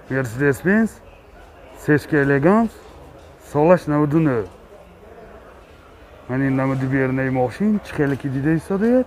Mercedes-Benz Sechka Elegance Solash 99. Hani namıdı bir yerine maşin çıkalı ki dide istedi.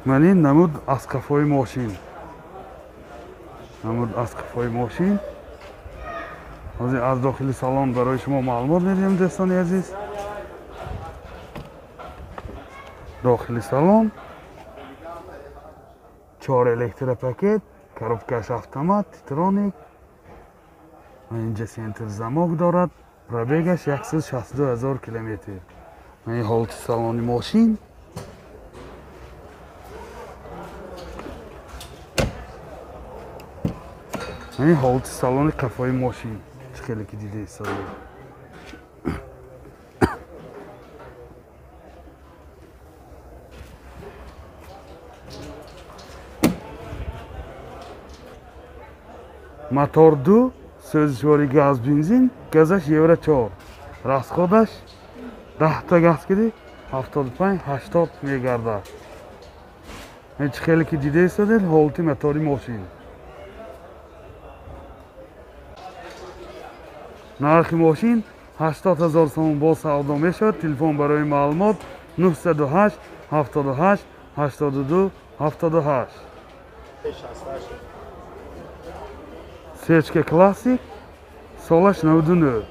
Hani namıd az kafayı maşin. Namıd az kafayı maşin. از داخل سالن برای شما معلومات میدیم دوستان عزیز. داخل سالن 4 الکتر پاکت، коробкаш автомат، تیترونیک. اینجا سنتر زماک دارد. پرابیگش 162,000 کیلومتر. این حالت سالن ماشین. این حالت سالن کفای ماشین. خیلی که دیده ایستاده. موتور 2 سوزشواری گاز بنزین گازش یورو 4 расходаш 10 تا گاز کردی 75-80 میگرده. این خیلی که دیده ایستاده حالت موتوری ماشین. نرخ ماشین 80,000 سوم با سودا میشود. تلفن برای معلومات 908 78 82 78. Sechka Classic Solash 99.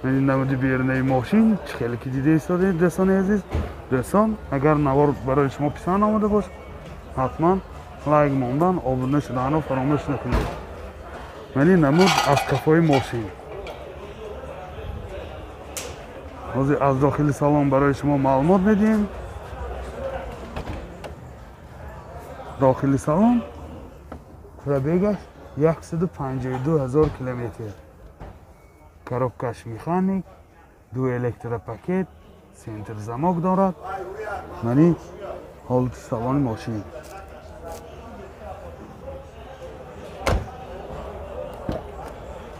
این نمودی بیرونی ماشین خیلی که دیده ایستاده دوستان عزیز. دوستان اگر نوار برای شما پسند آمده باشه حتما لایک موندن آبونه شدن رو فراموش نکنید. من این نمود از کفای ماشین. از داخل سالن برای شما معلومات میدیم. داخل سالن پرابیگش 152,000 کیلومتر. коробкаш مکانیک، 2 الکتر پاکت، سنتر زماک دارد. من این حالت سالن ماشین.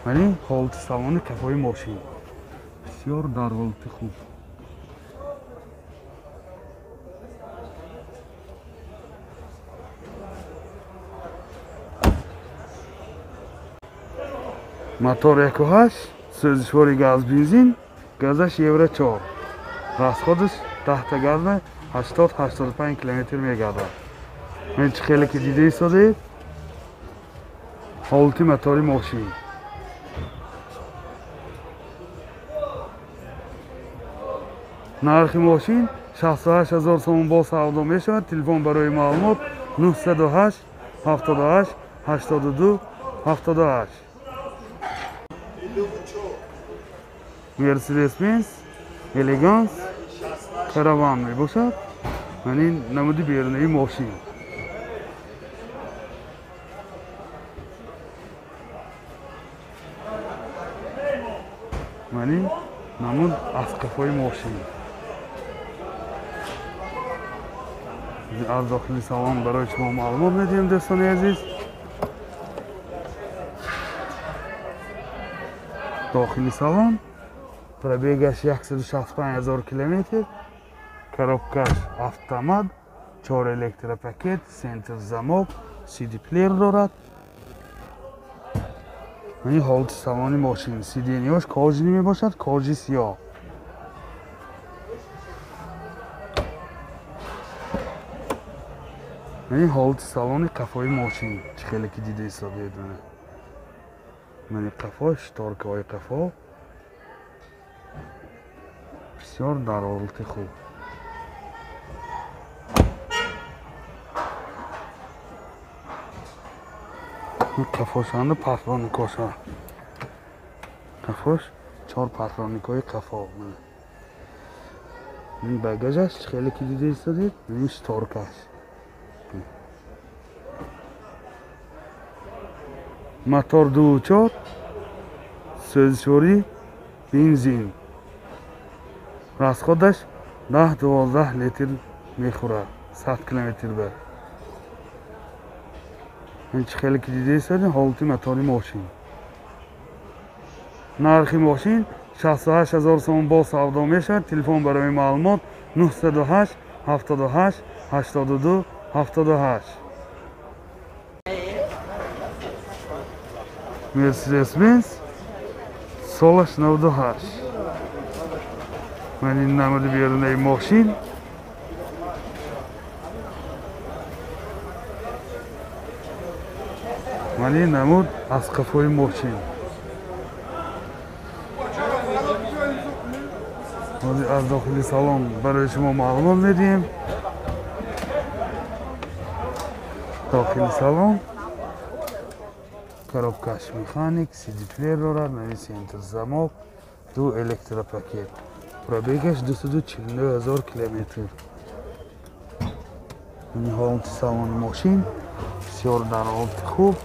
یعنی حالت سالن کفای ماشین بسیار در حالت خوب. موتور 1.8 سوزشواری گاز بنزین گازش یورو 4 расходش 10 تا گاز 80-85 کیلومتر میگرده. این خیلی که دیده ایستاده حالت موتوری ماشین. نرخ ماشین 68,000 سوم با سودا میشود. تلفن برای معلومات 908 78 82 78. مرسدس-بنز الگانس کاروان می باشد. من این نمودی بیرونی ماشین. من این نمود از کفای ماشین. از داخل سالن برای شما معلومات میدیم دوستان عزیز. داخل سالن پرابیگش 165,000 کیلومتر. коробкаш автомат 4 الکتر پاکت، سنتر زماک، CD پلیر دارد. این حالت سالن ماشین. سیدینیاش کاجی می باشد، کاجی سیاه. این حالت سالن کفای ماشین خیلی که دیده ایستاده دونه. من قفاش تارکه های قفا بسیار در حالت خوب. این قفاش هنده پترانیکاش ها. قفاش 4 پترانیک های قفا. این بگجش خیلی که دیده ایستاده. اینش تارکش. موتور 2.4 سوزشواری بنزین расходаш 10-12 لیتر میخورد 100 کیلومتر بر. این خیلی که دیده ایستاده حالت موتوری ماشین. نرخ ماشین 68000 сом бо савдо мешавад. Телефон барои маълумот 908 78 82 78. Mercedes-Benz солаш 98. Ман ин намуди берунаи мошин ман ин намуд аз қафои мошин аз дохили салон барои шумо маълумот медиҳем. дохили салон коробкаш механик, CD плеер дорад, центр замок, 2 электропакет. Пробегаш 242000 километр. ин ҳолати салони мошин бисёр дар ҳолати хуб.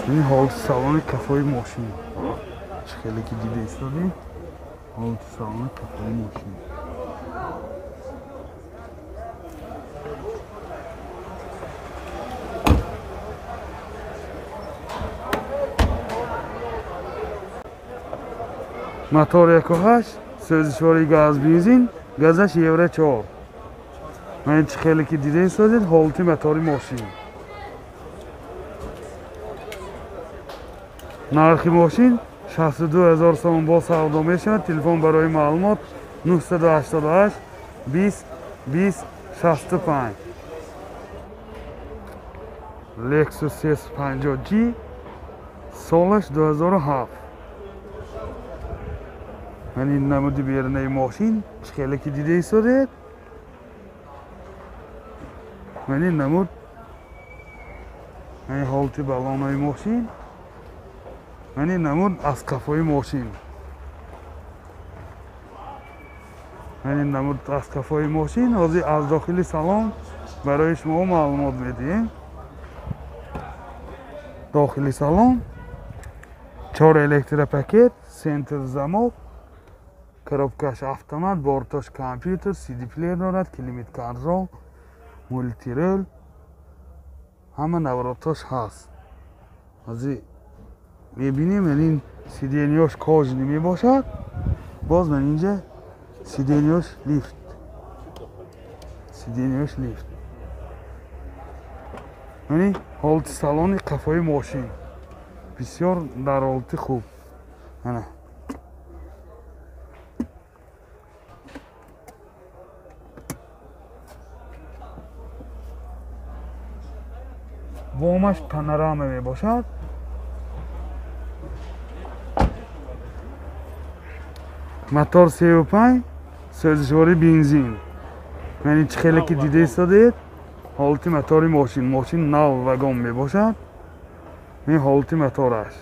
ин ҳолати салони кафои мошин. чӣ хеле ки дида истодем. ҳолати салони кафои мошин. мотор 1.8 сӯзишвори газ бензин, газаш евро 4. ман чӣ хеле ки дида истодед ҳолати мотори мошин. нархи мошин 62000 сом бо савдо мешавад. телефон барои маълумот 988 20 20 65. Lexus S50G солаш 2007. ман ин намуди берунаи мошин чӣ хеле ки дида истодед. ман ин намуд ман ҳолати балонои мошин. ман ин намуд аз қафои мошин. ман ин намуд аз қафои мошин. ҳозир аз дохили салон барои шумо маълумот медиҳем. дохили салон 4 электропакет, центр замок, коробкаш автомат, бортош компютер, CD плеер дорад, климат контрол, мультирол, ҳама навратош ҳаст. ҳозир мебинем ин сиденёш кожни мебошад. боз ман инҷа сиденёш лифт. сиденёш лифт. мани ҳолати салони қафои мошин бисёр дар ҳолати хуб. ана бомаш панорама мебошад. мотор 35 сӯзишвори бензин. ман чӣ хеле ки дида истодед ҳолати мотори мошин. мошин нав вагон мебошад. ин ҳолати мотораш.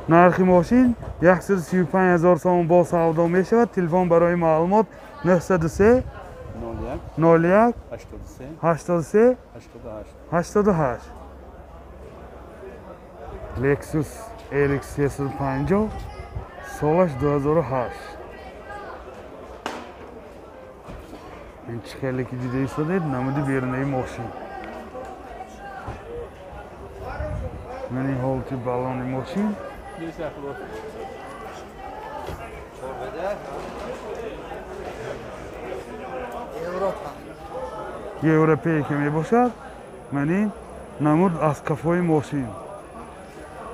нархи мошин 135000 сом бо савдо мешавад. телефон барои маълумот 903 01 83 88. Lexus RX 350 солаш 2008. ин чӣ хеле ки дида истодед намуди берунаи мошин. ман ин ҳолати балони мошин. европае ки мебошад. ман ин намуд аз қафои мошин.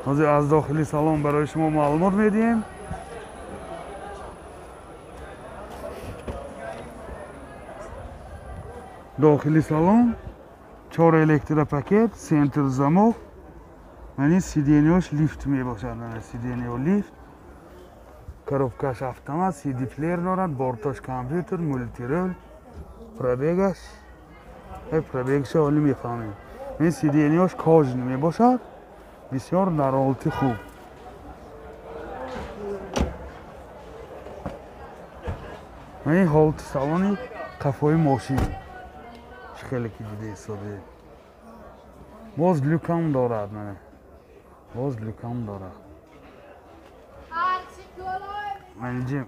ҳозир аз дохили салон барои шумо маълумот медиҳем. дохили салон 4 электропакет, центр замок. ман ин сиденёш лифт мебошад. сиденё лифт, коробкаш автомат, CD плеер дорад, бортош компютер, мультирол, пробегаш пробегашо олӣ мефаҳмем. ин сиденёш кожни мебошад. бисёр дар ҳолати хуб. ман ин ҳолати салони қафои мошин чӣ хеле ки дида истодед. боз люкам дорад. боз люкам дорад. ман инҷа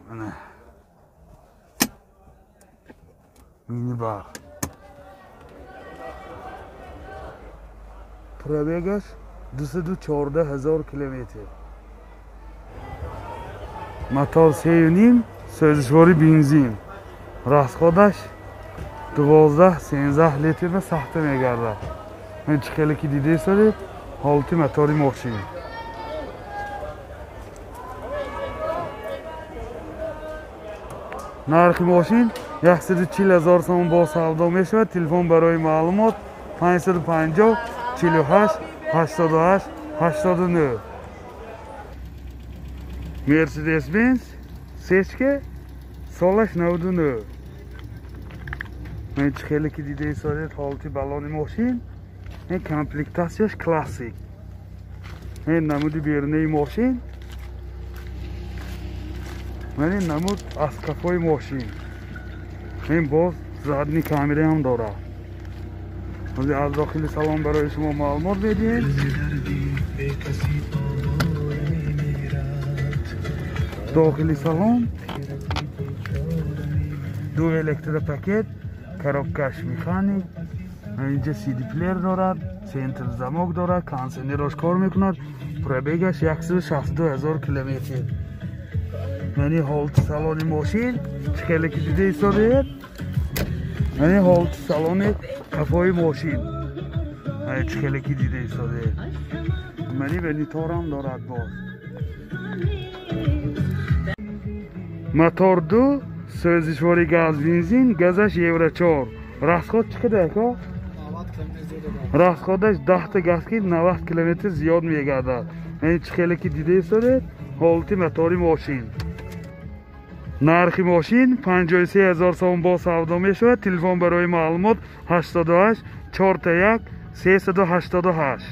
минибар. пробегаш 214,000 километр. Мотор 3.5 сӯзишвори бензин. расходаш 12-13 литр сахта мегардад. ин чӣ хеле ки дидаисоед ҳолати мотори мошин. нархи мошин 140,000 сомон бо савдо мешавад. телефон барои маълумот 550 48 88 89. Mercedes Benz Sechka солаш 99. این چه خیلی که دیده ایستاده حالتی بالون ماشین. این کامپلکتاسیش کلاسیک. این نمود بیرونی ماشین. این نمود اسکافای ماشین. این باز زدنی کامری هم داره. از داخل سالن برای شما معلومات بدیم. داخل سالن دو الکتروپاکت، коробкаш механик, اینجا CD پلیر دارد، سنتر زماک دارد، کانسنراش کار میکند، پربگش 162,000 کیلومتر. یعنی حالت سالن ماشین چکلی که دیده ایستاده، یعنی حالت سالن کفای ماشین چکلی که دیده ایستاده. یعنی ونیتور هم دارد باز. موتور 2 سوزشواری گاز بنزین، گازش یورو 4. расход چقدر که؟ расходش 10 تا گاز که 90 کیلومتر زیاد میگردد. این چه خیلی که دیده ایستاده حالت موتور ماشین. نرخ ماشین 53,000 سوم با سودا میشود. تلفن برای معلومات 88 41 388.